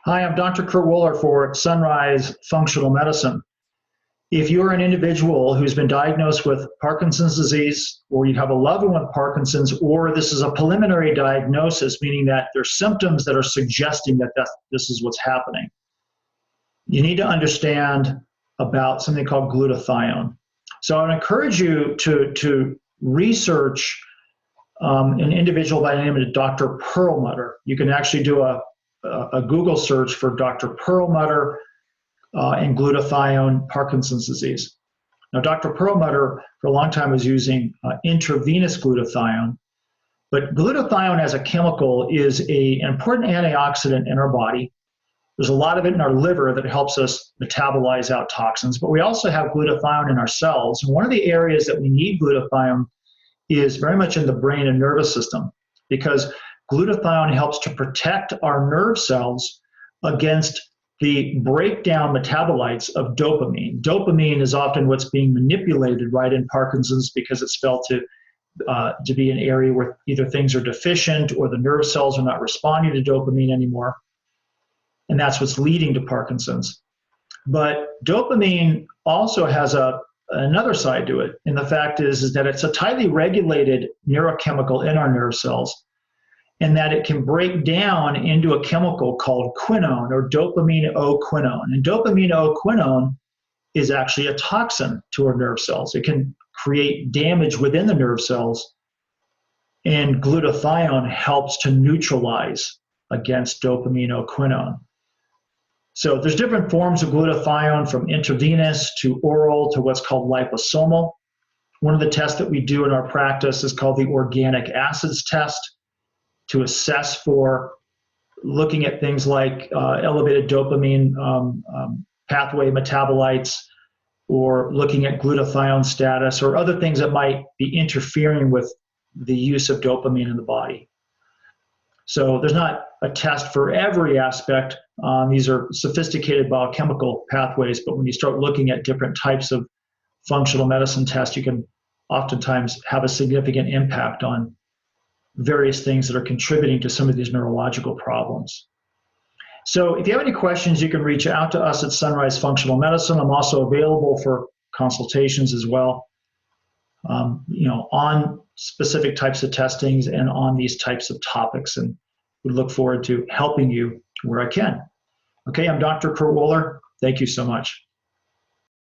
Hi, I'm Dr. Kurt Woeller for Sunrise Functional Medicine. If you're an individual who's been diagnosed with Parkinson's disease, or you have a loved one with Parkinson's, or this is a preliminary diagnosis, meaning that there's symptoms that are suggesting that this is what's happening, you need to understand about something called glutathione. So I would encourage you to research an individual by the name of Dr. Pearlmutter. You can actually do a Google search for Dr. Pearlmutter and glutathione Parkinson's disease. Now, Dr. Pearlmutter for a long time was using intravenous glutathione, but glutathione as a chemical is an important antioxidant in our body. There's a lot of it in our liver that helps us metabolize out toxins, but we also have glutathione in our cells. And one of the areas that we need glutathione is very much in the brain and nervous system, because glutathione helps to protect our nerve cells against the breakdown metabolites of dopamine. Dopamine is often what's being manipulated right in Parkinson's because it's felt to be an area where either things are deficient or the nerve cells are not responding to dopamine anymore. And that's what's leading to Parkinson's. But dopamine also has another side to it. And the fact is that it's a tightly regulated neurochemical in our nerve cells, and that it can break down into a chemical called quinone, or dopamine O-quinone. And dopamine O-quinone is actually a toxin to our nerve cells. It can create damage within the nerve cells, and glutathione helps to neutralize against dopamine O-quinone. So there's different forms of glutathione, from intravenous to oral to what's called liposomal. One of the tests that we do in our practice is called the organic acids test, to assess for looking at things like elevated dopamine pathway metabolites, or looking at glutathione status, or other things that might be interfering with the use of dopamine in the body. So there's not a test for every aspect. These are sophisticated biochemical pathways, but when you start looking at different types of functional medicine tests, you can oftentimes have a significant impact on various things that are contributing to some of these neurological problems. So if you have any questions, you can reach out to us at Sunrise Functional Medicine. I'm also available for consultations as well, on specific types of testings and on these types of topics. And we look forward to helping you where I can. Okay, I'm Dr. Kurt Woeller. Thank you so much.